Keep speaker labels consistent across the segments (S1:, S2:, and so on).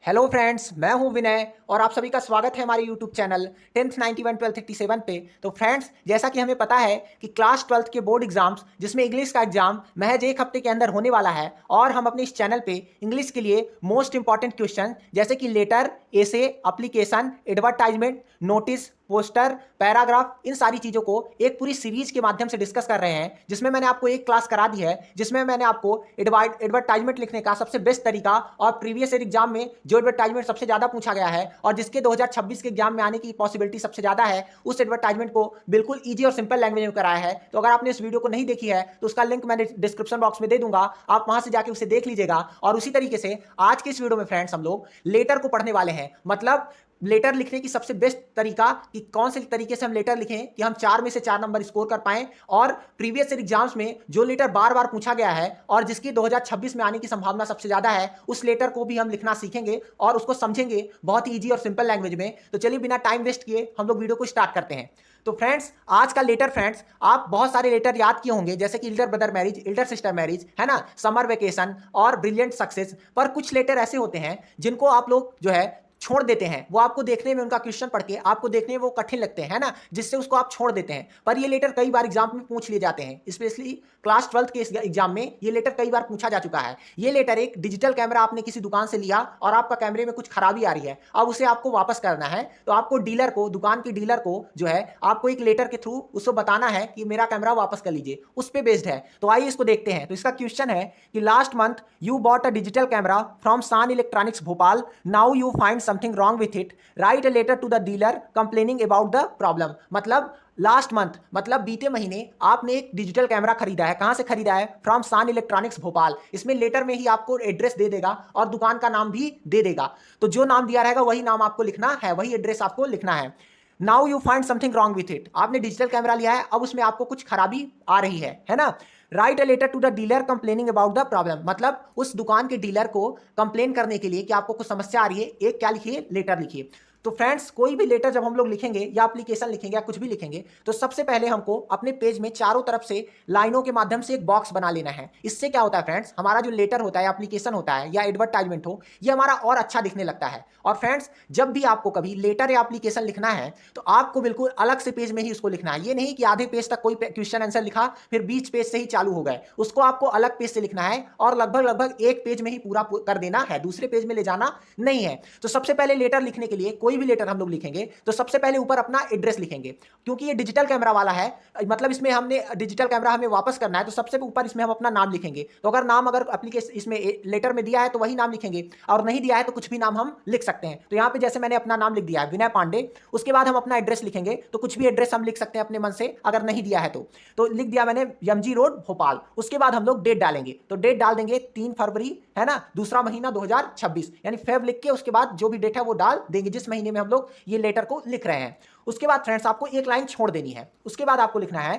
S1: Hello friends, मैं हूं विनय और आप सभी का स्वागत है हमारे यूट्यूब चैनल 10th 91 12th 87 पे। तो फ्रेंड्स, जैसा कि हमें पता है कि क्लास 12th के बोर्ड एग्जाम्स जिसमें इंग्लिश का एग्जाम महज एक हफ्ते के अंदर होने वाला है और हम अपने इस चैनल पे इंग्लिश के लिए मोस्ट इंपॉर्टेंट क्वेश्चन जैसे कि letter, essay, application, advertisement, notice, poster, paragraph, इन सारी चीज़ों को एक पूरी सीरीज के माध्यम से डिस्कस कर रहे हैं, जिसमें मैंने आपको एक क्लास करा दी है जिसमें मैंने आपको एडवर्टाइजमेंट लिखने का सबसे बेस्ट तरीका और प्रीवियस ईयर एग्जाम में जो एडवर्टाइजमेंट सबसे ज़्यादा पूछा गया है और जिसके 2026 के एग्जाम में आने की पॉसिबिलिटी सबसे ज़्यादा है, उस एडवर्टाइजमेंट को बिल्कुल ईजी और सिंपल लैंग्वेज में कराया है। तो अगर आपने इस वीडियो को नहीं देखी है तो उसका लिंक मैंने डिस्क्रिप्शन बॉक्स में दे दूंगा, आप वहां से जाके उसे देख लीजिएगा। और उसी तरीके से आज के इस वीडियो में फ्रेंड्स हम लोग लेटर को पढ़ने वाले हैं। मतलब लेटर लिखने की सबसे बेस्ट तरीका कि कौन से तरीके से हम लेटर लिखें कि हम 4 में से 4 नंबर स्कोर कर पाएं और प्रीवियस ईयर एग्जाम्स में जो लेटर बार बार पूछा गया है और जिसकी 2026 में आने की संभावना सबसे ज्यादा है, उस लेटर को भी हम लिखना सीखेंगे और उसको समझेंगे बहुत ही ईजी और सिंपल लैंग्वेज में। तो चलिए बिना टाइम वेस्ट किए हम लोग वीडियो को स्टार्ट करते हैं। तो फ्रेंड्स, आज का लेटर फ्रेंड्स, आप बहुत सारे लेटर याद किए होंगे जैसे कि elder brother marriage, elder sister marriage, है ना, समर वेकेशन और ब्रिलियंट सक्सेस। पर कुछ लेटर ऐसे होते हैं जिनको आप लोग जो है छोड़ देते हैं, वो आपको देखने में, उनका क्वेश्चन पढ़ के आपको देखने में वो कठिन लगते हैं ना, जिससे उसको आप छोड़ देते हैं। पर ये लेटर कई बार एग्जाम में पूछ लिए जाते हैं, स्पेशली क्लास 12th के एग्जाम में ये लेटर कई बार पूछा जा चुका है। ये लेटर एक डिजिटल कैमरा आपने किसी दुकान से लिया और आपका कैमरे में कुछ खराबी आ रही है, अब उसे आपको वापस करना है। तो आपको डीलर को, दुकान के डीलर को जो है आपको एक लेटर के थ्रू उसको बताना है कि मेरा कैमरा वापस कर लीजिए, उस पर बेस्ड है। तो आइए इसको देखते हैं। तो इसका क्वेश्चन है कि last month you bought a digital camera from San electronics Bhopal, now you find something wrong with it, write a letter to the dealer complaining about the problem. मतलब लास्ट मंथ मतलब बीते महीने आपने एक डिजिटल कैमरा खरीदा है। कहां से खरीदा है? From San electronics Bhopal. इसमें लेटर में ही आपको एड्रेस दे देगा और दुकान का नाम भी दे देगा। तो जो नाम दिया रहेगा वही नाम आपको लिखना है, वही एड्रेस आपको लिखना है। Now you find something wrong with it, आपने डिजिटल कैमरा लिया है, अब उसमें आपको कुछ खराबी आ रही है ना। Write a letter to the dealer complaining about the problem, मतलब उस दुकान के डीलर को कंप्लेन करने के लिए कि आपको कुछ समस्या आ रही है, एक क्या लिखिए, लेटर लिखिए। तो फ्रेंड्स, कोई भी लेटर जब हम लोग लिखेंगे या एप्लीकेशन लिखेंगे या कुछ भी लिखेंगे तो सबसे पहले हमको अपने पेज में चारों तरफ से लाइनों के माध्यम से एक बॉक्स बना लेना है। इससे क्या होता है फ्रेंड्स, हमारा जो लेटर होता है, एप्लीकेशन होता है या एडवर्टाइजमेंट हो, ये हमारा और अच्छा दिखने लगता है। और फ्रेंड्स, जब भी आपको कभी लेटर या एप्लीकेशन लिखना है तो आपको बिल्कुल अलग से पेज में ही उसको लिखना है। ये नहीं कि आधे पेज तक कोई क्वेश्चन आंसर लिखा फिर बीच पेज से ही चालू हो गए, उसको आपको अलग पेज से लिखना है और लगभग लगभग एक पेज में ही पूरा कर देना है, दूसरे पेज में ले जाना नहीं है। तो सबसे पहले लेटर लिखने के लिए, कोई भी लेटर हम लोग लिखेंगे तो सबसे पहले ऊपर अपना एड्रेस लिखेंगे। क्योंकि ये डिजिटल कैमरा वाला है, मतलब इसमें हमने डिजिटल कैमरा हमें वापस करना है, तो सबसे ऊपर इसमें हम अपना नाम लिखेंगे। तो अगर नाम अगर एप्लीकेशन इसमें लेटर में दिया है तो वही नाम लिखेंगे, और नहीं दिया है तो कुछ भी नाम हम लिख सकते हैं। तो यहाँ पे जैसे मैंने अपना नाम लिख दिया है, विनय पांडे। उसके बाद हम अपना एड्रेस लिखेंगे, तो कुछ भी एड्रेस हम लिख सकते हैं अपने मन से, अगर नहीं दिया है तो लिख दिया मैंने एमजी रोड भोपाल। उसके बाद हम लोग डेट डालेंगे, तो डेट डाल देंगे 3 फरवरी, है ना, दूसरा महीना 2026, यानी फेब लिख के उसके बाद जो भी डेट है वो डाल देंगे जिस महीने में हम लोग ये लेटर को लिख रहे हैं। उसके बाद फ्रेंड्स आपको एक लाइन छोड़ देनी है। उसके बाद आपको लिखना है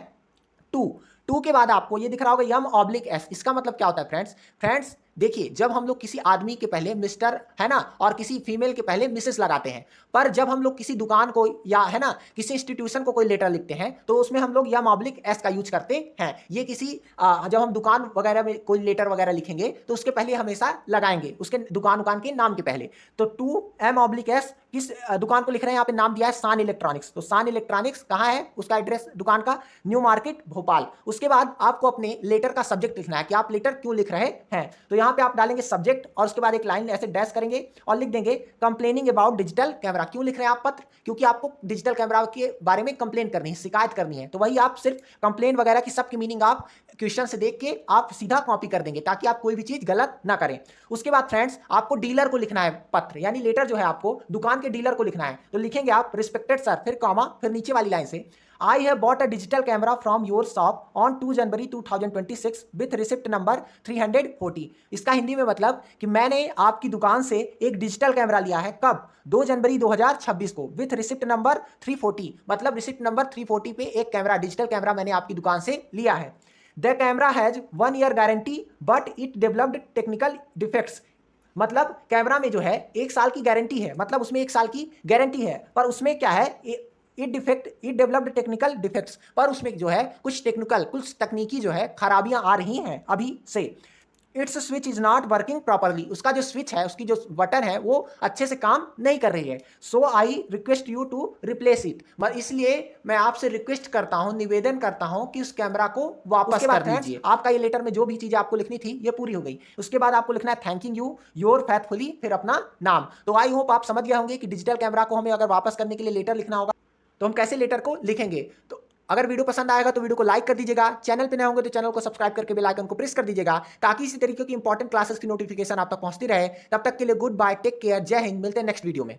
S1: टू के बाद आपको ये दिख रहा होगा यम ऑब्लिक एस। इसका मतलब क्या होता है फ्रेंड्स देखिए, जब हम लोग किसी आदमी के पहले मिस्टर, है ना, और किसी फीमेल के पहले मिसेस लगाते हैं, पर जब हम लोग किसी दुकान को या, है ना, किसी इंस्टीट्यूशन को कोई लेटर लिखते हैं तो उसमें हम लोग यम ऑब्लिक एस का यूज करते हैं। ये किसी जब हम दुकान वगैरह में कोई लेटर वगैरह लिखेंगे तो उसके पहले हमेशा लगाएंगे, उसके दुकान के नाम के पहले। तो टू एम ऑब्लिक एस, किस दुकान को लिख रहे हैं, यहाँ पे नाम दिया है सान इलेक्ट्रॉनिक्स। तो सान इलेक्ट्रॉनिक्स कहाँ है, उसका एड्रेस दुकान का न्यू मार्केट भोपाल। उसके बाद आपको अपने लेटर का सब्जेक्ट लिखना है कि आप लेटर क्यों लिख रहे हैं। तो यहाँ पे आप डालेंगे सब्जेक्ट और उसके बाद एक लाइन ऐसे डैश करेंगे और लिख देंगे कंप्लेनिंग अबाउट डिजिटल कैमरा। क्यों लिख रहे हैं आप पत्र? क्योंकि आपको डिजिटल कैमरा के बारे में कंप्लेन करनी है, शिकायत करनी है। तो वही आप सिर्फ कंप्लेन वगैरह की सबकी मीनिंग आप क्वेश्चन से देख के आप सीधा कॉपी कर देंगे ताकि आप कोई भी चीज गलत ना करें। उसके बाद फ्रेंड्स आपको डीलर को लिखना है पत्र, यानी लेटर जो है आपको दुकान के डीलर को लिखना है। तो लिखेंगे आप रिस्पेक्टेड सर, फिर कॉमा, फिर नीचे वाली लाइन से I have bought a digital camera from your shop on 2 January 2026 with receipt number 340। इसका हिंदी में मतलब कि मैंने आपकी दुकान से एक डिजिटल कैमरा लिया है, कब? 2 जनवरी 2026 को, विथ रिसिप्ट नंबर 340। मतलब रिसिप्ट नंबर 340 पे एक कैमरा, डिजिटल कैमरा मैंने आपकी दुकान से लिया है। The camera has 1 year guarantee but it developed technical defects. मतलब कैमरा में जो है 1 साल की गारंटी है, मतलब उसमें 1 साल की गारंटी है, पर उसमें क्या है, इट डेवलप्ड टेक्निकल डिफेक्ट्स, पर उसमें जो है कुछ तकनीकी जो है खराबियां आ रही हैं अभी से। It's switch is not working properly, उसका जो स्विच है, उसकी जो बटन है वो अच्छे से काम नहीं कर रही है। So I request you to replace it, इसलिए मैं आपसे रिक्वेस्ट करता हूं, निवेदन करता हूं कि उस कैमरा को वापस कर दीजिए। आपका ये लेटर में जो भी चीजें आपको लिखनी थी ये पूरी हो गई। उसके बाद आपको लिखना है थैंकिंग यू योर फेथफुली, फिर अपना नाम। तो आई होप आप समझ गए होंगे कि डिजिटल कैमरा को हमें अगर वापस करने के लिए लेटर लिखना होगा तो हम कैसे लेटर को लिखेंगे। तो अगर वीडियो पसंद आएगा तो वीडियो को लाइक कर दीजिएगा, चैनल पे नए होंगे तो चैनल को सब्सक्राइब करके बेल आइकन को प्रेस कर दीजिएगा ताकि इसी तरीके की इंपॉर्टेंट क्लासेस की नोटिफिकेशन आप तक पहुंचती रहे। तब तक के लिए गुड बाय, टेक केयर, जय हिंद। मिलते हैं नेक्स्ट वीडियो में।